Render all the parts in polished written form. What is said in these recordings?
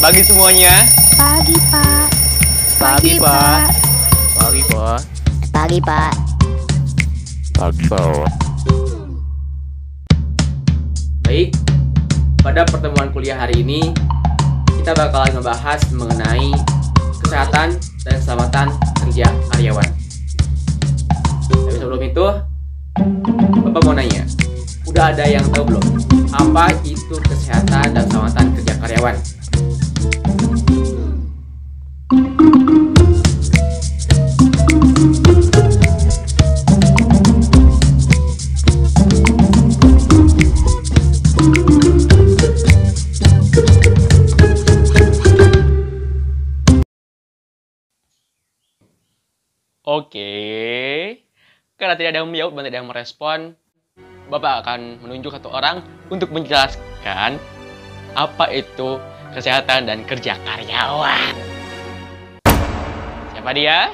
Pagi semuanya. Pagi, Pak. Pagi, Pak. Pagi, Pak. Pagi, Pak. Pagi, Pak. Baik, pada pertemuan kuliah hari ini kita bakalan membahas mengenai kesehatan dan keselamatan kerja karyawan. Tapi sebelum itu, Bapak mau nanya, udah ada yang tahu belum apa itu kesehatan dan keselamatan kerja karyawan? Oke, karena tidak ada yang menjawab dan tidak ada yang merespon, Bapak akan menunjuk satu orang untuk menjelaskan apa itu kesehatan dan kerja karyawan. Siapa dia?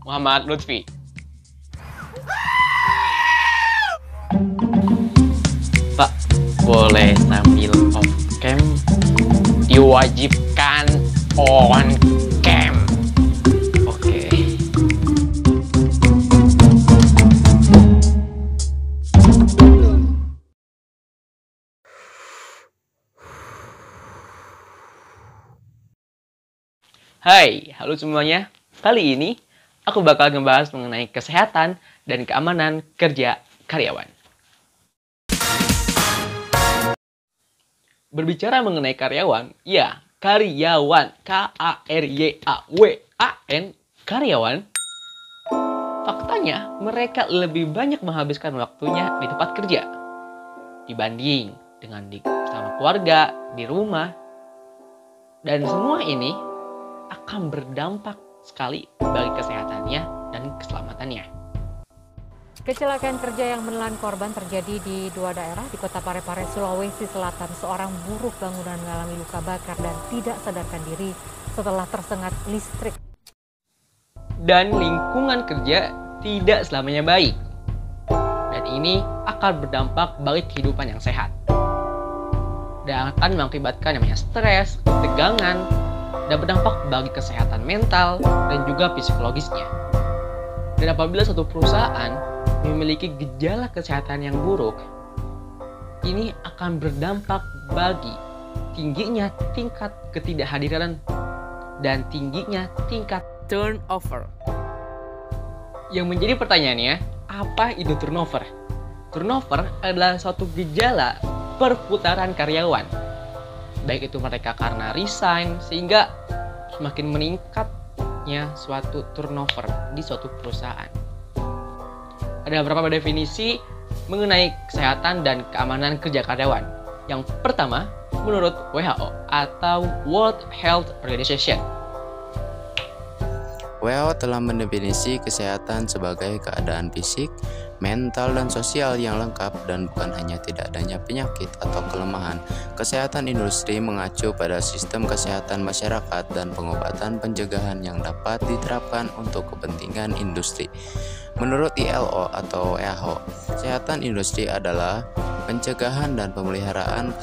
Muhammad Lutfi. Pak, boleh sambil off cam? Diwajibkan on cam. Oke. Hai, halo semuanya. Kali ini aku bakal ngebahas mengenai kesehatan dan keamanan kerja karyawan. Berbicara mengenai karyawan, ya, karyawan, K-A-R-Y-A-W-A-N, karyawan. Faktanya, mereka lebih banyak menghabiskan waktunya di tempat kerja dibanding dengan bersama keluarga, di rumah. Dan semua ini akan berdampak sekali bagi kesehatannya dan keselamatannya. Kecelakaan kerja yang menelan korban terjadi di dua daerah di Kota Parepare, Sulawesi Selatan. Seorang buruh bangunan mengalami luka bakar dan tidak sadarkan diri setelah tersengat listrik. Dan lingkungan kerja tidak selamanya baik. Dan ini akan berdampak bagi kehidupan yang sehat. Dan akan mengakibatkan namanya stres, ketegangan, dan berdampak bagi kesehatan mental dan juga psikologisnya. Dan apabila suatu perusahaan memiliki gejala kesehatan yang buruk, ini akan berdampak bagi tingginya tingkat ketidakhadiran dan tingginya tingkat turnover. Yang menjadi pertanyaannya, apa itu turnover? Turnover adalah suatu gejala perputaran karyawan. Baik itu mereka karena resign, sehingga semakin meningkatnya suatu turnover di suatu perusahaan. Ada beberapa definisi mengenai kesehatan dan keamanan kerja karyawan. Yang pertama, menurut WHO atau World Health Organization. WHO telah mendefinisi kesehatan sebagai keadaan fisik, mental, dan sosial yang lengkap dan bukan hanya tidak adanya penyakit atau kelemahan. Kesehatan industri mengacu pada sistem kesehatan masyarakat dan pengobatan pencegahan yang dapat diterapkan untuk kepentingan industri. Menurut ILO atau WHO, kesehatan industri adalah pencegahan dan pemeliharaan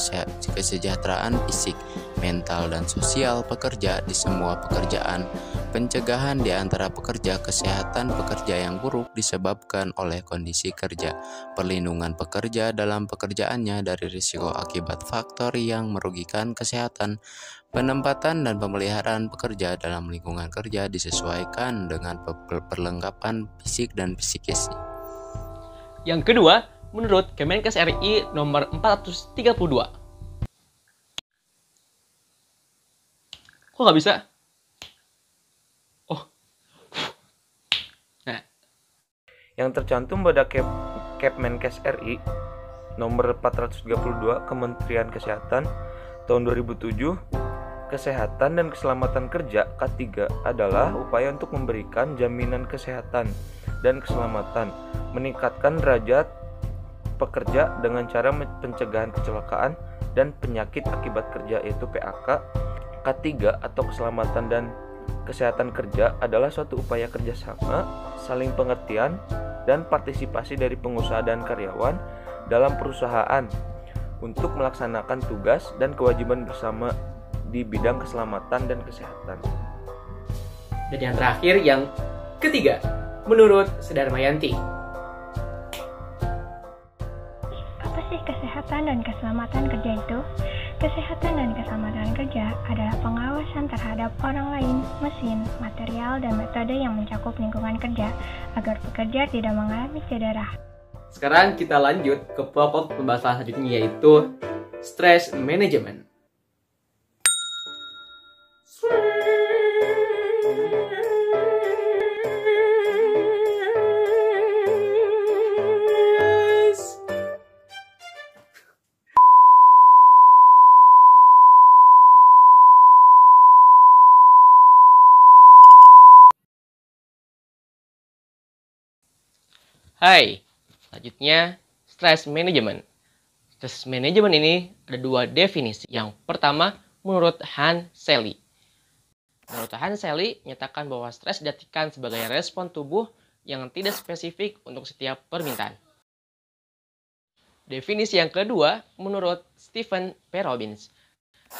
kesejahteraan fisik, mental, dan sosial pekerja di semua pekerjaan, pencegahan di antara pekerja, kesehatan pekerja yang buruk disebabkan oleh kondisi kerja, perlindungan pekerja dalam pekerjaannya dari risiko akibat faktor yang merugikan kesehatan, penempatan dan pemeliharaan pekerja dalam lingkungan kerja disesuaikan dengan perlengkapan fisik dan psikisnya. Yang kedua, menurut Kemenkes RI nomor 432. Kok nggak bisa? Oh. Nah. Yang tercantum pada Kemenkes RI nomor 432 Kementerian Kesehatan tahun 2007, kesehatan dan keselamatan kerja K3 adalah upaya untuk memberikan jaminan kesehatan dan keselamatan, meningkatkan derajat pekerja dengan cara pencegahan kecelakaan dan penyakit akibat kerja, yaitu PAK. K3 atau keselamatan dan kesehatan kerja adalah suatu upaya kerjasama, saling pengertian, dan partisipasi dari pengusaha dan karyawan dalam perusahaan untuk melaksanakan tugas dan kewajiban bersama di bidang keselamatan dan kesehatan. Dan yang terakhir, yang ketiga, menurut Sudarmayanti. Apa sih kesehatan dan keselamatan kerja itu? Kesehatan dan keselamatan kerja adalah pengawasan terhadap orang lain, mesin, material, dan metode yang mencakup lingkungan kerja agar pekerja tidak mengalami cedera. Sekarang kita lanjut ke pokok pembahasan selanjutnya, yaitu stress management. Hai, selanjutnya stress management. Stress management ini ada dua definisi. Yang pertama, menurut Hans Selye. Menurut Hans Selye, menyatakan bahwa stres diartikan sebagai respon tubuh yang tidak spesifik untuk setiap permintaan. Definisi yang kedua, menurut Stephen P. Robbins.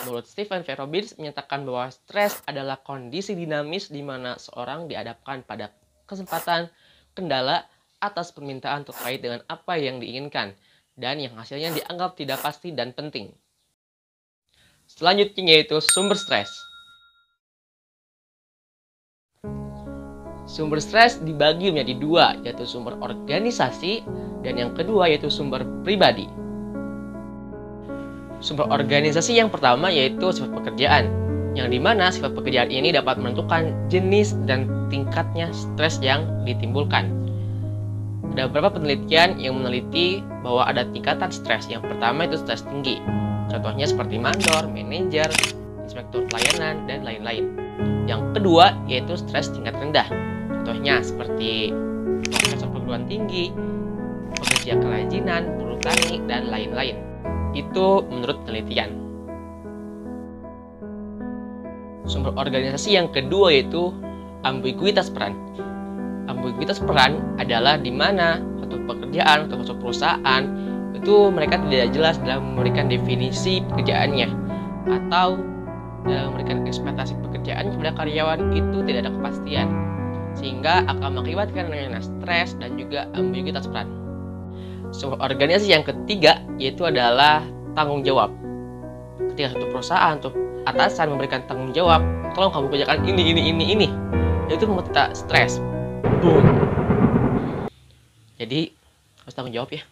Menurut Stephen P. Robbins menyatakan bahwa stres adalah kondisi dinamis di mana seorang dihadapkan pada kesempatan, kendala, atas permintaan terkait dengan apa yang diinginkan, dan yang hasilnya dianggap tidak pasti dan penting. Selanjutnya yaitu sumber stres. Sumber stres dibagi menjadi dua, yaitu sumber organisasi, dan yang kedua yaitu sumber pribadi. Sumber organisasi yang pertama yaitu sifat pekerjaan, yang dimana sifat pekerjaan ini dapat menentukan jenis dan tingkatnya stres yang ditimbulkan. Ada beberapa penelitian yang meneliti bahwa ada tingkatan stres. Yang pertama itu stres tinggi. Contohnya seperti mandor, manajer, inspektur pelayanan, dan lain-lain. Yang kedua yaitu stres tingkat rendah. Contohnya seperti profesor perguruan tinggi, pekerja kerajinan, buruh tani, dan lain-lain. Itu menurut penelitian. Sumber organisasi yang kedua yaitu ambiguitas peran. Ambiguitas peran adalah di mana suatu pekerjaan atau suatu perusahaan itu mereka tidak jelas dalam memberikan definisi pekerjaannya, atau dalam memberikan ekspektasi pekerjaan kepada karyawan itu tidak ada kepastian, sehingga akan mengakibatkan adanya stres dan juga ambiguitas peran. Sumber organisasi yang ketiga yaitu adalah tanggung jawab. Ketika suatu perusahaan atau atasan memberikan tanggung jawab, tolong kamu kerjakan ini, itu membuat kita stres. Boom. Jadi harus tanggung jawab ya.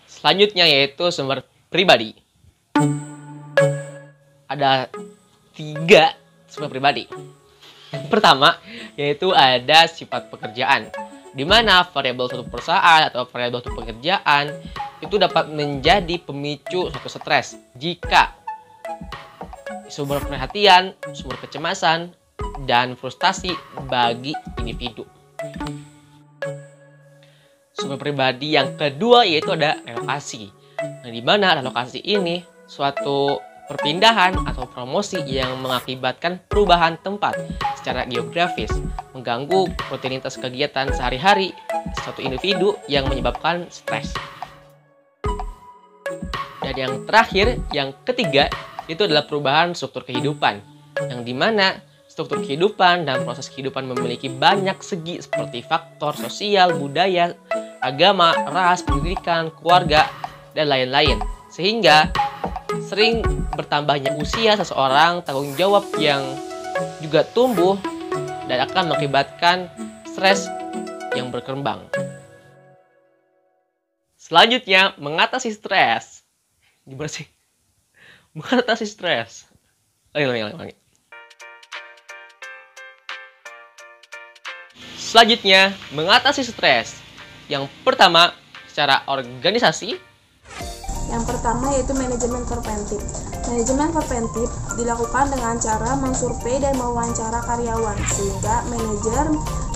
Selanjutnya yaitu sumber pribadi. Ada 3 sumber pribadi. Yang pertama yaitu ada sifat pekerjaan, di mana variabel suatu perusahaan atau variabel suatu pekerjaan itu dapat menjadi pemicu suatu stres jika sumber perhatian, sumber kecemasan, dan frustasi bagi individu. Sumber pribadi yang kedua yaitu ada relokasi, di mana relokasi ini suatu perpindahan atau promosi yang mengakibatkan perubahan tempat secara geografis, mengganggu rutinitas kegiatan sehari-hari suatu individu yang menyebabkan stres. Dan yang terakhir, yang ketiga, itu adalah perubahan struktur kehidupan, yang dimana struktur kehidupan dan proses kehidupan memiliki banyak segi seperti faktor sosial, budaya, agama, ras, pendidikan, keluarga, dan lain-lain. Sehingga sering bertambahnya usia seseorang, tanggung jawab yang juga tumbuh, dan akan mengakibatkan stres yang berkembang. Selanjutnya, mengatasi stres. Gimana sih? Mengatasi stres. Lagi. Selanjutnya, mengatasi stres. Yang pertama, secara organisasi. Yang pertama yaitu manajemen preventif. Manajemen preventif dilakukan dengan cara mensurvei dan mewawancara karyawan, sehingga manajer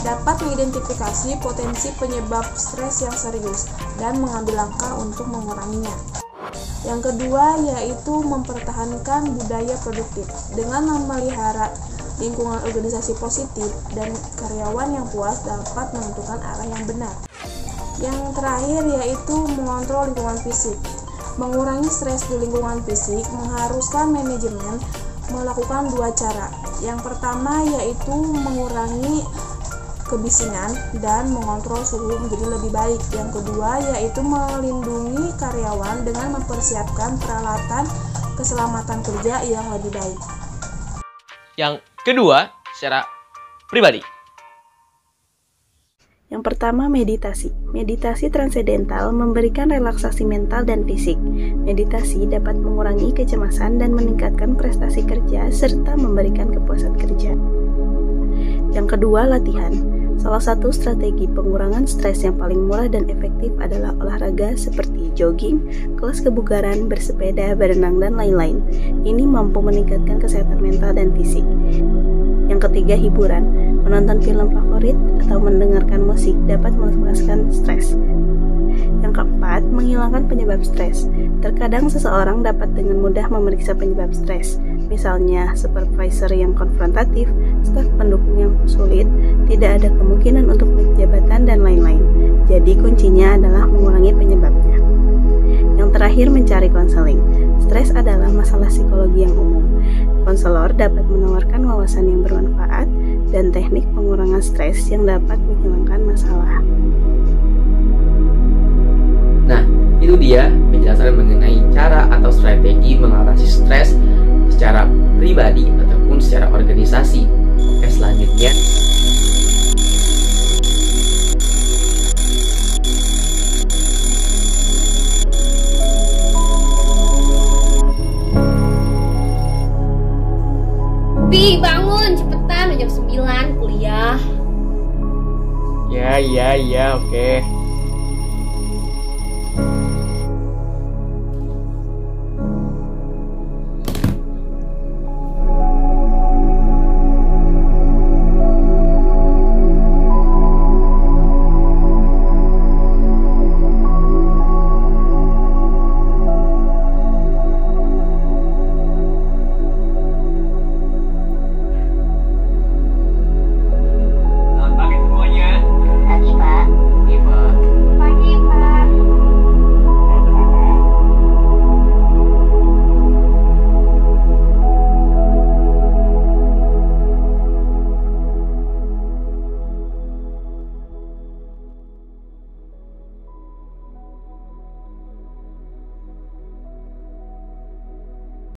dapat mengidentifikasi potensi penyebab stres yang serius dan mengambil langkah untuk menguranginya. Yang kedua yaitu mempertahankan budaya produktif dengan memelihara lingkungan organisasi positif dan karyawan yang puas dapat menentukan arah yang benar. Yang terakhir yaitu mengontrol lingkungan fisik. Mengurangi stres di lingkungan fisik mengharuskan manajemen melakukan dua cara. Yang pertama yaitu mengurangi kebisingan dan mengontrol suhu menjadi lebih baik. Yang kedua yaitu melindungi karyawan dengan mempersiapkan peralatan keselamatan kerja yang lebih baik. Yang kedua, secara pribadi. Yang pertama, meditasi. Meditasi transendental memberikan relaksasi mental dan fisik. Meditasi dapat mengurangi kecemasan dan meningkatkan prestasi kerja serta memberikan kepuasan kerja. Yang kedua, latihan. Salah satu strategi pengurangan stres yang paling murah dan efektif adalah olahraga seperti jogging, kelas kebugaran, bersepeda, berenang, dan lain-lain. Ini mampu meningkatkan kesehatan mental dan fisik. Yang ketiga, hiburan. Menonton film favorit atau mendengarkan musik dapat melepaskan stres. Yang keempat, menghilangkan penyebab stres. Terkadang seseorang dapat dengan mudah memeriksa penyebab stres, misalnya supervisor yang konfrontatif, staf pendukung yang sulit, tidak ada kemungkinan untuk naik jabatan, dan lain-lain. Jadi kuncinya adalah mengurangi penyebabnya. Yang terakhir, mencari konseling. Stres adalah masalah psikologi yang umum. Konselor dapat menawarkan wawasan yang bermanfaat dan teknik pengurangan stres yang dapat menghilangkan masalah. Nah, itu dia penjelasan mengenai cara atau strategi mengatasi stres secara pribadi ataupun secara organisasi. Oke, selanjutnya Pi, bangun cepetan, jam 9 kuliah. Ya, oke.